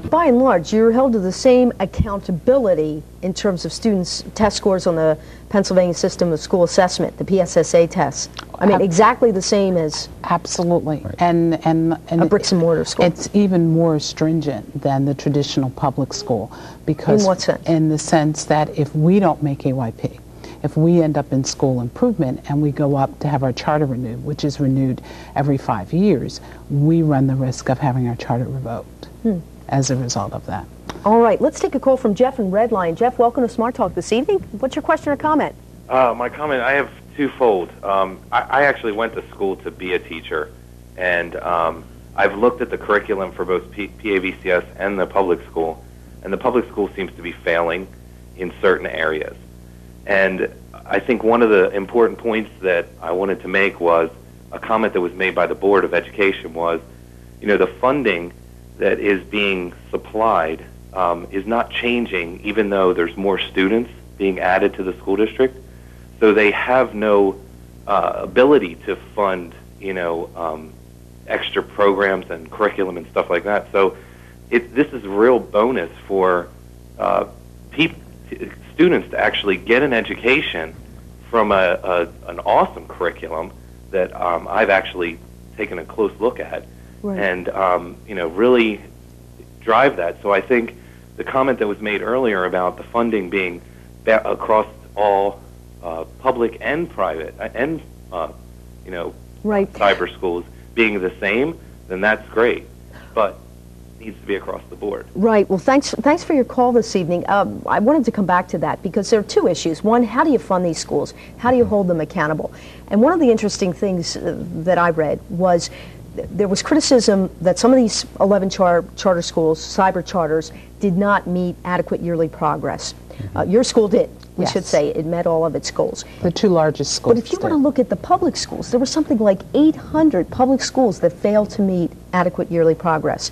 By and large, you're held to the same accountability in terms of students' test scores on the Pennsylvania System of School Assessment, the PSSA tests. I mean, exactly the same as absolutely, and a bricks and mortar school. It's even more stringent than the traditional public school because, in what sense? In the sense that if we don't make AYP, if we end up in school improvement and we go up to have our charter renewed, which is renewed every 5 years, we run the risk of having our charter revoked as a result of that. All right, let's take a call from Jeff in Redline. Jeff, welcome to Smart Talk this evening. What's your question or comment? My comment, I have twofold. I actually went to school to be a teacher, and I've looked at the curriculum for both PAVCS and the public school, and the public school seems to be failing in certain areas. And I think one of the important points that I wanted to make was a comment that was made by the Board of Education was, you know, the funding that is being supplied is not changing even though there's more students being added to the school district. So they have no ability to fund, you know, extra programs and curriculum and stuff like that. So this is a real bonus for students to actually get an education from an awesome curriculum that I've actually taken a close look at. Right. And you know, really drive that. So I think the comment that was made earlier about the funding being across all public and private and you know, cyber schools being the same, then that's great. But it needs to be across the board. Right. Well, thanks for your call this evening. I wanted to come back to that because there are two issues. One, how do you fund these schools? How do you hold them accountable? And one of the interesting things that I read was there was criticism that some of these 11 charter schools, cyber charters, did not meet adequate yearly progress. Your school did. We should say it met all of its goals. The two largest schools. But if you want to look at the public schools, there was something like 800 public schools that failed to meet adequate yearly progress.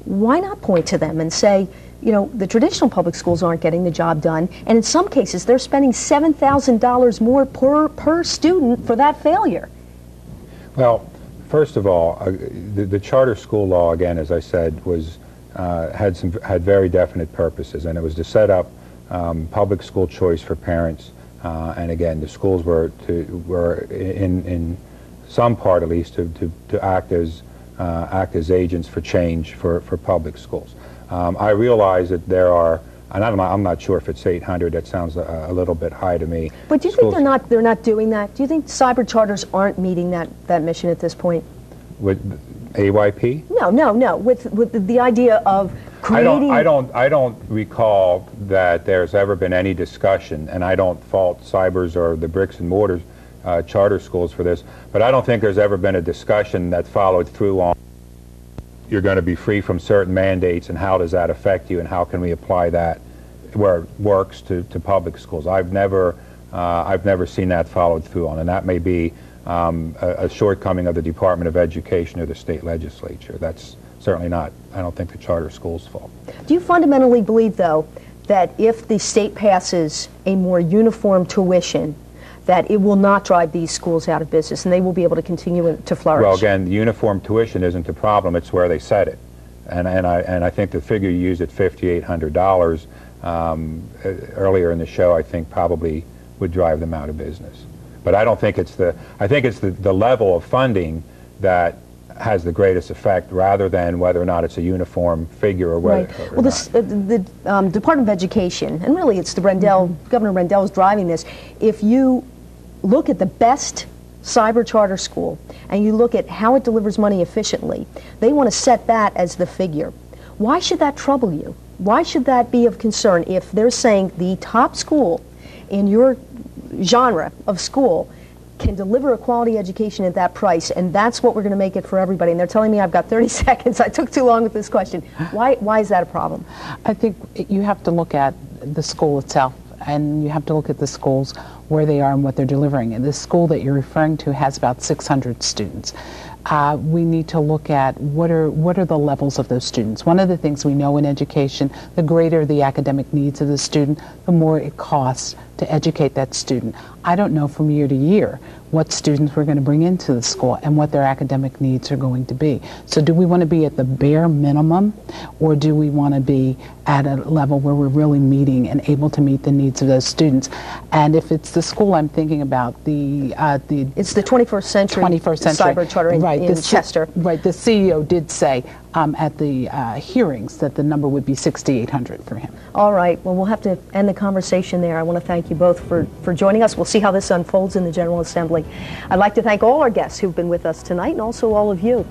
Why not point to them and say, you know, the traditional public schools aren't getting the job done, and in some cases they're spending $7,000 more per student for that failure? Well, first of all, the charter school law, again, as I said, was had very definite purposes, and it was to set up public school choice for parents, and again, the schools were in some part at least to act as agents for change for public schools. I realize that there are, and I'm not sure if it's 800. That sounds a little bit high to me. But do you think they're not doing that? Do you think cyber charters aren't meeting that mission at this point? With AYP? No. With the idea of creating. I don't recall that there's ever been any discussion, and I don't fault cybers or the bricks and mortar charter schools for this, but I don't think there's ever been a discussion that followed through on you're going to be free from certain mandates and how does that affect you and how can we apply that where it works to public schools. I've never seen that followed through on, and that may be a shortcoming of the Department of Education or the state legislature. That's certainly not, I don't think, the charter school's fault. Do you fundamentally believe, though, that if the state passes a more uniform tuition, that it will not drive these schools out of business and they will be able to continue to flourish? Well, again, the uniform tuition isn't the problem, it's where they set it. And I think the figure you used at $5,800 earlier in the show, I think probably would drive them out of business. But I don't think it's I think it's the level of funding that has the greatest effect rather than whether or not it's a uniform figure or whether. Right. Well, the Department of Education, and really it's the Governor Rendell is driving this. If you look at the best cyber charter school and you look at how it delivers money efficiently, they want to set that as the figure. Why should that trouble you? Why should that be of concern if they're saying the top school in your genre of school can deliver a quality education at that price, and that's what we're going to make it for everybody? And they're telling me I've got 30 seconds. I took too long with this question. Why is that a problem? I think you have to look at the school itself, and you have to look at the schools where they are and what they're delivering. And this school that you're referring to has about 600 students. We need to look at what are the levels of those students. One of the things we know in education, the greater the academic needs of the student, the more it costs to educate that student. I don't know from year to year what students we're going to bring into the school and what their academic needs are going to be. So do we want to be at the bare minimum, or do we want to be at a level where we're really meeting and able to meet the needs of those students? And if it's the school I'm thinking about, it's the 21st century cyber charter in Chester. Right, the CEO did say at the hearings that the number would be 6,800 for him. All right, well, we'll have to end the conversation there. I want to thank you both for joining us. We'll see how this unfolds in the General Assembly. I'd like to thank all our guests who've been with us tonight, and also all of you.